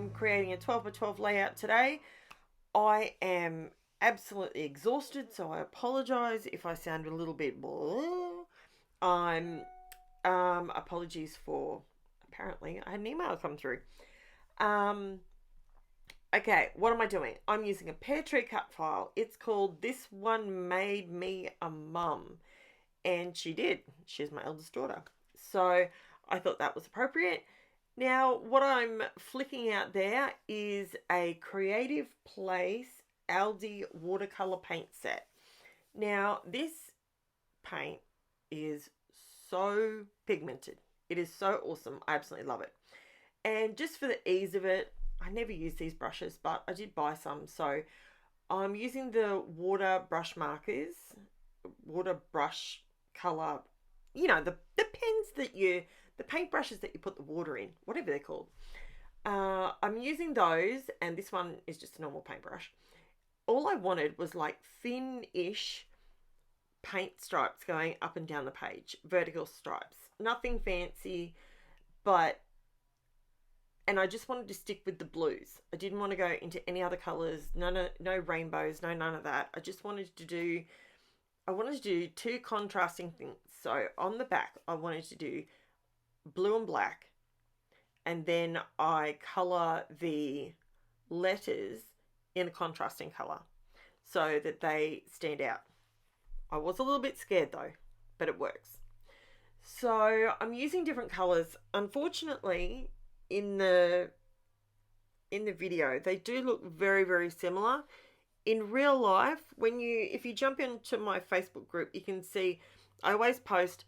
I'm creating a 12 by 12 layout today. I am absolutely exhausted, so I apologize if I sound a little bit blah. I'm apologies for, apparently I had an email come through. Okay, what am I doing? I'm using a pear tree cut file. It's called This One Made Me a Mum. And she did. She's my eldest daughter. So I thought that was appropriate. Now, what I'm flicking out there is a Creative Place ALDI watercolor paint set. Now, this paint is so pigmented. It is so awesome. I absolutely love it. And just for the ease of it, I never use these brushes, but I did buy some. So I'm using the water brush markers, water brush color, the pens that the paint brushes that you put the water in, whatever they're called. I'm using those, and this one is just a normal paintbrush. All I wanted was like thin-ish paint stripes going up and down the page, vertical stripes. Nothing fancy, and I just wanted to stick with the blues. I didn't want to go into any other colors, no rainbows, none of that. I wanted to do two contrasting things. So on the back, I wanted to do blue and black, and then I color the letters in a contrasting color so that they stand out. I was a little bit scared though, but it works. So I'm using different colors. Unfortunately, in the video, they do look very, very similar. In real life, if you jump into my Facebook group, you can see I always post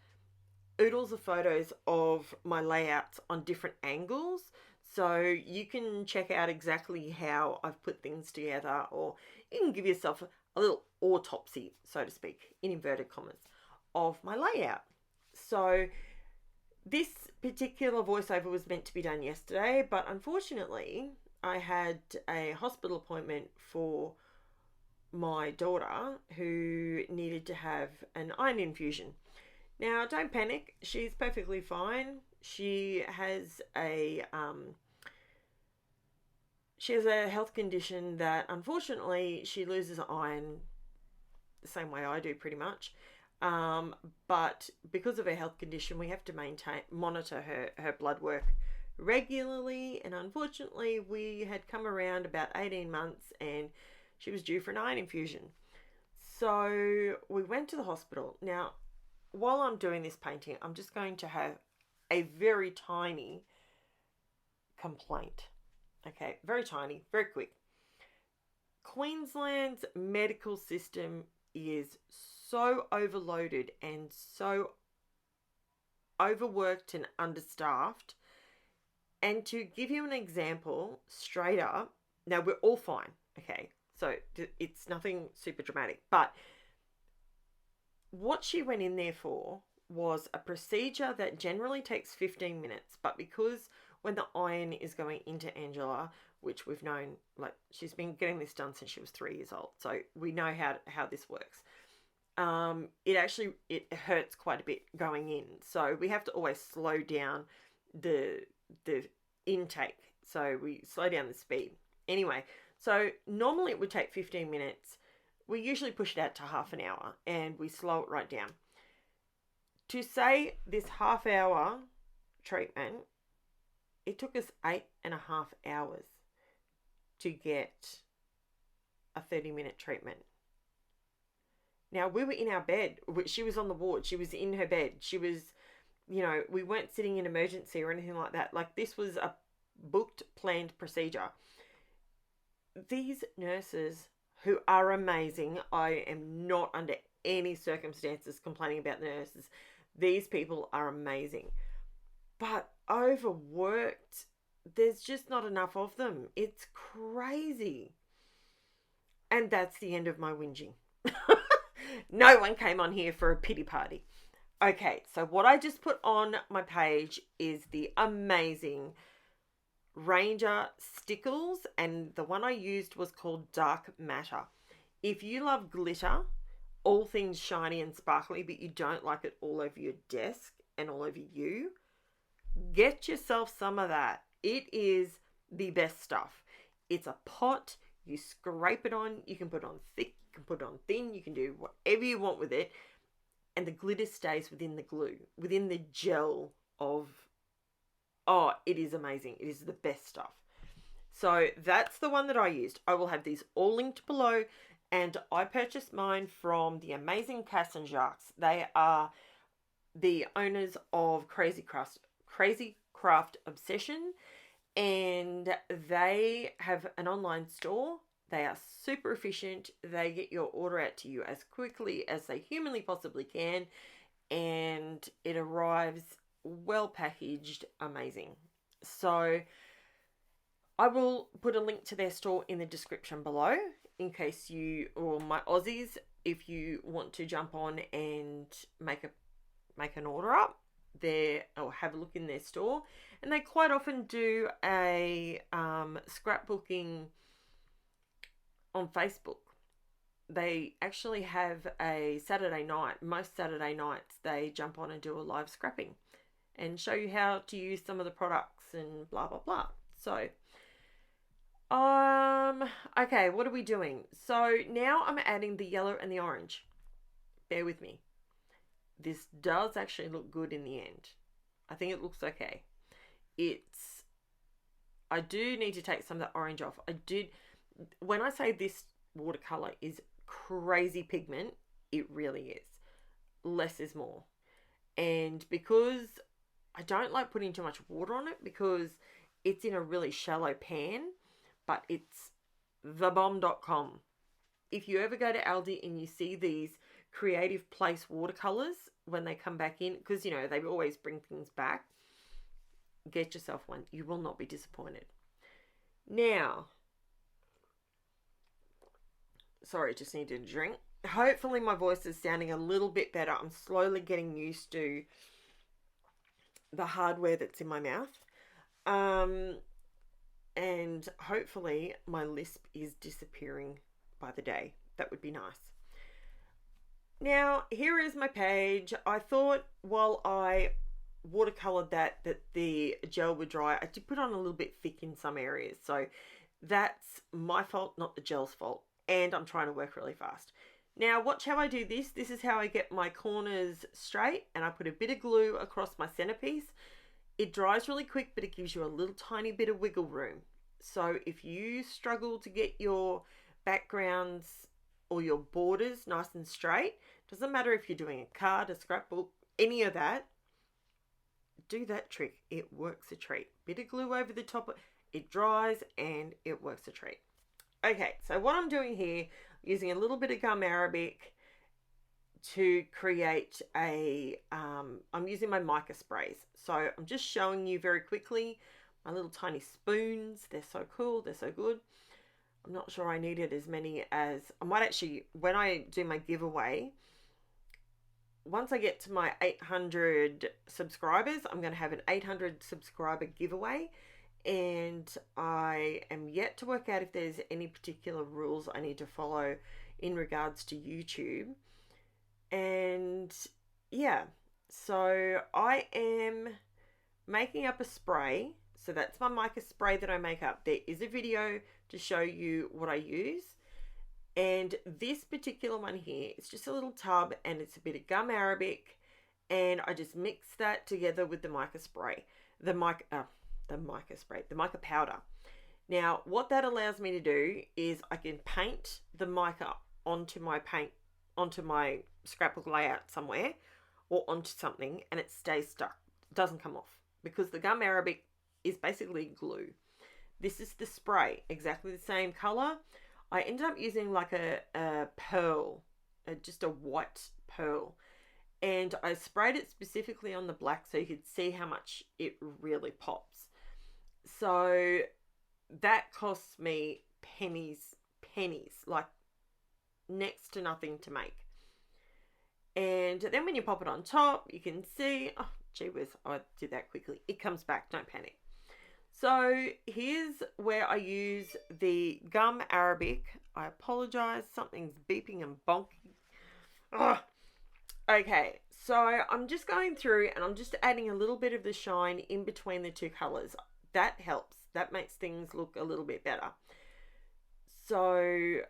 oodles of photos of my layouts on different angles, so you can check out exactly how I've put things together, or you can give yourself a little autopsy, so to speak, in inverted commas, of my layout. So this particular voiceover was meant to be done yesterday, but unfortunately I had a hospital appointment for my daughter who needed to have an iron infusion. Now, don't panic. She's perfectly fine. She has a health condition that unfortunately she loses iron the same way I do, pretty much. But because of her health condition, we have to monitor her blood work regularly. And unfortunately, we had come around about 18 months and she was due for an iron infusion. So we went to the hospital. Now, while I'm doing this painting, I'm just going to have a very tiny complaint. Okay, very tiny, very quick. Queensland's medical system is so overloaded and so overworked and understaffed. And to give you an example, straight up, now we're all fine, okay? So it's nothing super dramatic, but what she went in there for was a procedure that generally takes 15 minutes, but because when the iron is going into Angela, which we've known, like, she's been getting this done since she was 3 years old, so we know how this works. It hurts quite a bit going in, so we have to always slow down the intake, so we slow down the speed. Anyway, so normally it would take 15 minutes. We usually push it out to half an hour and we slow it right down. To say this half-hour treatment, it took us 8.5 hours to get a 30-minute treatment. Now, we were in our bed. She was on the ward. She was in her bed. She was, we weren't sitting in emergency or anything like that. Like, this was a booked, planned procedure. These nurses, who are amazing, I am not under any circumstances complaining about the nurses. These people are amazing. But overworked, there's just not enough of them. It's crazy. And that's the end of my whinging. No one came on here for a pity party. Okay, so what I just put on my page is the amazing Ranger Stickles, and the one I used was called Dark Matter. If you love glitter, all things shiny and sparkly, but you don't like it all over your desk and all over you, get yourself some of that. It is the best stuff. It's a pot, you scrape it on, you can put it on thick, you can put it on thin, you can do whatever you want with it, and the glitter stays within the glue, within the gel of, oh, it is amazing. It is the best stuff. So that's the one that I used. I will have these all linked below, and I purchased mine from the amazing Cass and Jacques. They are the owners of Crazy Craft Obsession, and they have an online store. They are super efficient. They get your order out to you as quickly as they humanly possibly can, and it arrives well packaged, amazing. So I will put a link to their store in the description below in case you, or my Aussies, if you want to jump on and make an order up there or have a look in their store. And they quite often do a scrapbooking on Facebook. They actually have a Saturday night. Most Saturday nights they jump on and do a live scrapping and show you how to use some of the products and blah blah blah. So okay, what are we doing? So now I'm adding the yellow and the orange. Bear with me. This does actually look good in the end. I think it looks okay. I do need to take some of the orange off. When I say this watercolor is crazy pigment, it really is. Less is more. And because I don't like putting too much water on it because it's in a really shallow pan, but it's thebomb.com. If you ever go to ALDI and you see these Creative Place watercolors when they come back in, because you know they always bring things back, get yourself one. You will not be disappointed. Now, sorry, just needed a drink. Hopefully my voice is sounding a little bit better. I'm slowly getting used to the hardware that's in my mouth. And hopefully my lisp is disappearing by the day. That would be nice. Now, here is my page. I thought while I watercolored that the gel would dry. I did put on a little bit thick in some areas. So that's my fault, not the gel's fault. And I'm trying to work really fast. Now, watch how I do this. This is how I get my corners straight. And I put a bit of glue across my centerpiece. It dries really quick, but it gives you a little tiny bit of wiggle room. So if you struggle to get your backgrounds or your borders nice and straight, doesn't matter if you're doing a card, a scrapbook, any of that, do that trick. It works a treat. Bit of glue over the top, it dries and it works a treat. Okay, so what I'm doing here, using a little bit of gum arabic to create I'm using my mica sprays. So I'm just showing you very quickly my little tiny spoons. They're so cool, they're so good. I'm not sure I needed as many as, I might actually, when I do my giveaway, once I get to my 800 subscribers, I'm going to have an 800 subscriber giveaway. And I am yet to work out if there's any particular rules I need to follow in regards to YouTube. And yeah, so I am making up a spray. So that's my mica spray that I make up. There is a video to show you what I use. And this particular one here, it's just a little tub and it's a bit of gum arabic. And I just mix that together with the mica spray. The mica powder. Now, what that allows me to do is I can paint the mica onto my scrapbook layout somewhere or onto something, and it stays stuck. It doesn't come off because the gum arabic is basically glue. This is the spray, exactly the same color. I ended up using like a pearl, just a white pearl. And I sprayed it specifically on the black so you could see how much it really pops. So that costs me pennies, like next to nothing to make. And then when you pop it on top, you can see, oh, gee whiz, I did that quickly. It comes back, don't panic. So here's where I use the gum arabic. I apologize, something's beeping and bonking. Oh. Okay, so I'm just going through and I'm just adding a little bit of the shine in between the two colors. That helps. That makes things look a little bit better. So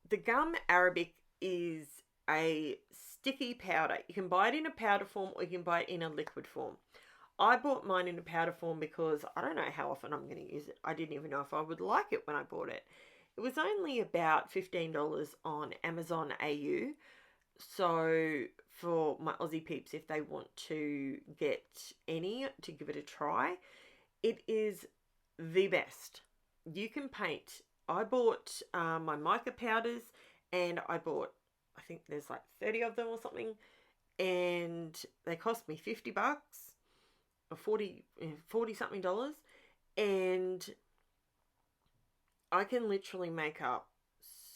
the gum arabic is a sticky powder. You can buy it in a powder form or you can buy it in a liquid form. I bought mine in a powder form because I don't know how often I'm going to use it. I didn't even know if I would like it when I bought it. It was only about $15 on Amazon AU. So for my Aussie peeps, if they want to get any to give it a try, it is the best. You can paint. I bought my mica powders, and I bought, I think there's like 30 of them or something, and they cost me $50 or 40 something dollars, and I can literally make up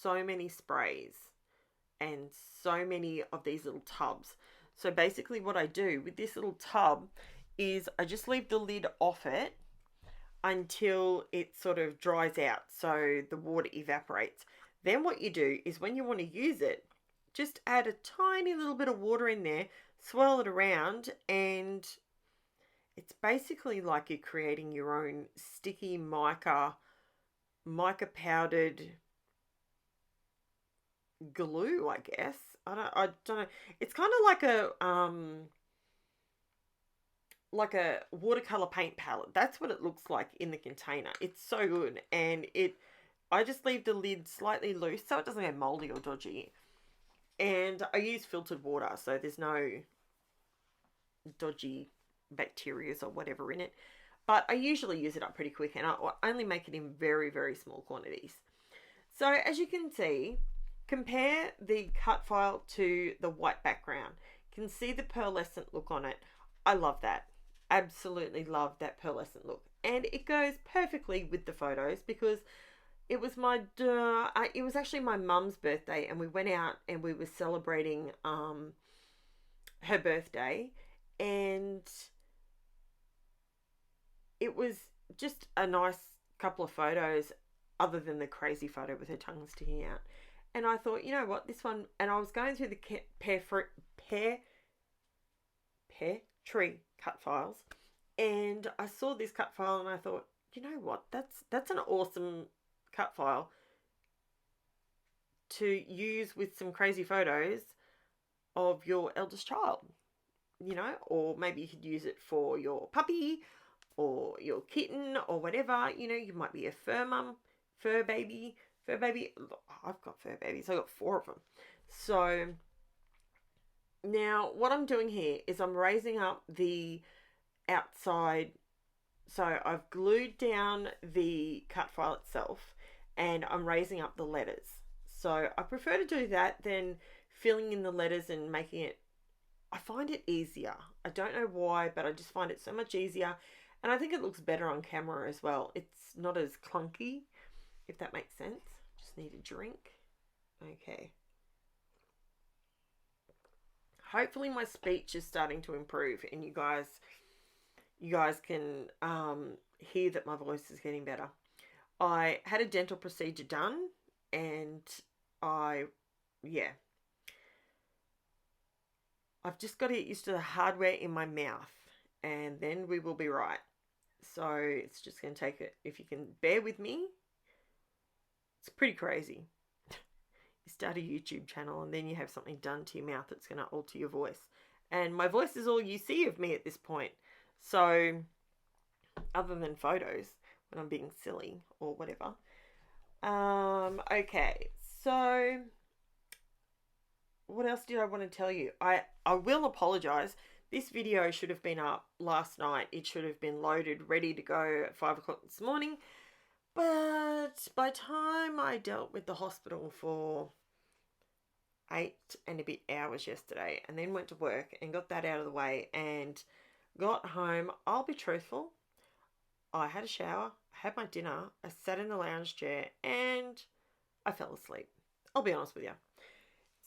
so many sprays and so many of these little tubs. So basically what I do with this little tub is I just leave the lid off it until it sort of dries out, so the water evaporates. Then what you do is when you want to use it, just add a tiny little bit of water in there, swirl it around, and it's basically like you're creating your own sticky mica powdered glue, I guess. I don't know. It's kind of like a watercolor paint palette. That's what it looks like in the container. It's so good, and I just leave the lid slightly loose so it doesn't get moldy or dodgy. And I use filtered water, so there's no dodgy bacteria or whatever in it. But I usually use it up pretty quick, and I only make it in very, very small quantities. So as you can see, compare the Cutfile to the white background. You can see the pearlescent look on it. I love that. Absolutely love that pearlescent look. And it goes perfectly with the photos because it was it was actually my mum's birthday, and we went out and we were celebrating her birthday, and it was just a nice couple of photos other than the crazy photo with her tongue sticking out. And I thought, you know what, this one, and I was going through the pear tree cut files, and I saw this cut file and I thought, you know what, that's an awesome cut file to use with some crazy photos of your eldest child, you know, or maybe you could use it for your puppy or your kitten or whatever. You know, you might be a fur mum, fur baby. I've got fur babies. I've got 4 of them. So now what I'm doing here is I'm raising up the outside. So I've glued down the cut file itself, and I'm raising up the letters. So I prefer to do that than filling in the letters and making it. I find it easier. I don't know why, but I just find it so much easier. And I think it looks better on camera as well. It's not as clunky, if that makes sense. Just need a drink. Okay. Hopefully my speech is starting to improve and you guys can hear that my voice is getting better. I had a dental procedure done, and I've just got to get used to the hardware in my mouth, and then we will be right. So it's just going to take it. If you can bear with me, it's pretty crazy. You start a YouTube channel and then you have something done to your mouth that's going to alter your voice. And my voice is all you see of me at this point. So other than photos when I'm being silly or whatever. Okay, so what else did I want to tell you? I will apologize. This video should have been up last night. It should have been loaded, ready to go at 5 o'clock this morning. But by the time I dealt with the hospital for 8 and a bit hours yesterday, and then went to work and got that out of the way and got home, I'll be truthful, I had a shower, had my dinner, I sat in the lounge chair, and I fell asleep. I'll be honest with you.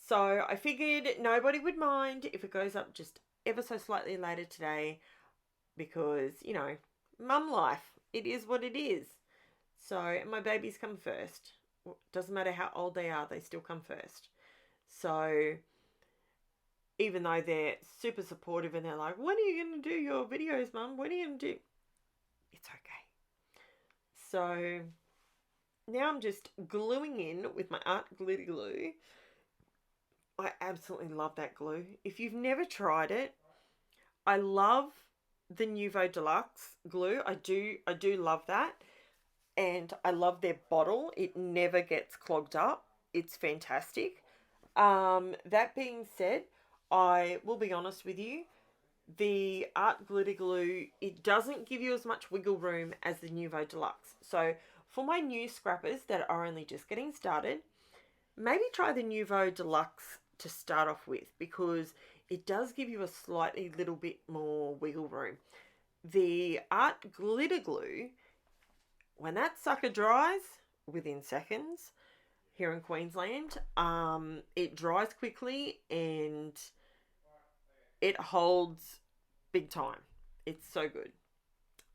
So I figured nobody would mind if it goes up just ever so slightly later today, because, you know, mum life, it is what it is. So my babies come first. Doesn't matter how old they are, they still come first. So even though they're super supportive and they're like, when are you going to do your videos, mum? When are you going to do? It's okay. So now I'm just gluing in with my Art Glitter Glue. I absolutely love that glue. If you've never tried it, I love the Nuvo Deluxe glue. I do love that. And I love their bottle. It never gets clogged up. It's fantastic. That being said, I will be honest with you. The Art Glitter Glue, it doesn't give you as much wiggle room as the Nuvo Deluxe. So for my new scrappers that are only just getting started, maybe try the Nuvo Deluxe to start off with, because it does give you a slightly little bit more wiggle room. The Art Glitter Glue, when that sucker dries within seconds here in Queensland, it dries quickly and it holds big time. It's so good.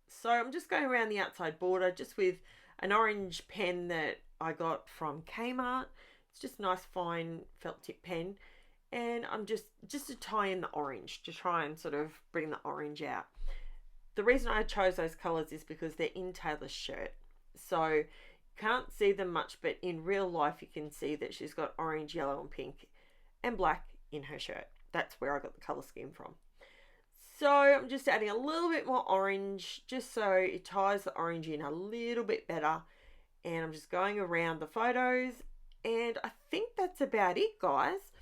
So I'm just going around the outside border just with an orange pen that I got from Kmart. It's just a nice fine felt tip pen. And I'm just to tie in the orange, to try and sort of bring the orange out. The reason I chose those colours is because they're in Taylor's shirt. So you can't see them much, but in real life you can see that she's got orange, yellow and pink and black in her shirt. That's where I got the colour scheme from. So I'm just adding a little bit more orange just so it ties the orange in a little bit better. And I'm just going around the photos, and I think that's about it, guys.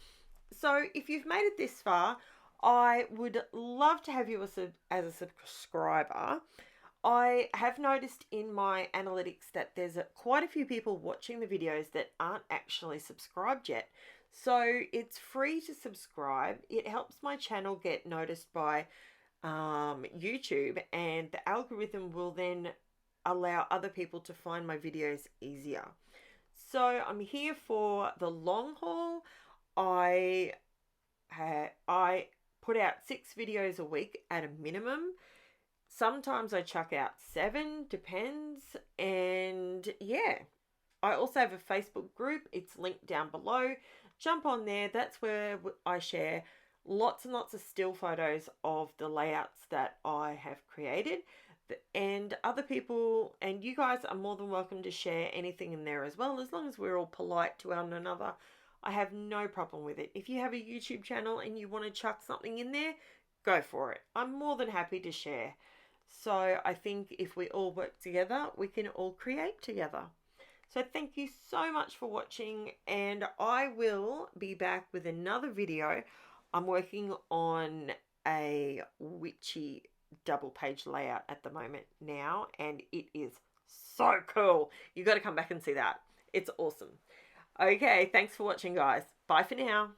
So if you've made it this far, I would love to have you as a subscriber. I have noticed in my analytics that there's quite a few people watching the videos that aren't actually subscribed yet. So it's free to subscribe. It helps my channel get noticed by YouTube, and the algorithm will then allow other people to find my videos easier. So I'm here for the long haul. I put out 6 videos a week at a minimum. Sometimes I chuck out 7, depends. And yeah, I also have a Facebook group. It's linked down below. Jump on there. That's where I share lots and lots of still photos of the layouts that I have created. And other people and you guys are more than welcome to share anything in there as well, as long as we're all polite to one another. I have no problem with it. If you have a YouTube channel and you want to chuck something in there, go for it. I'm more than happy to share. So I think if we all work together, we can all create together. So thank you so much for watching, and I will be back with another video. I'm working on a witchy double page layout at the moment now, and it is so cool. You got to come back and see that. It's awesome. Okay, thanks for watching, guys. Bye for now.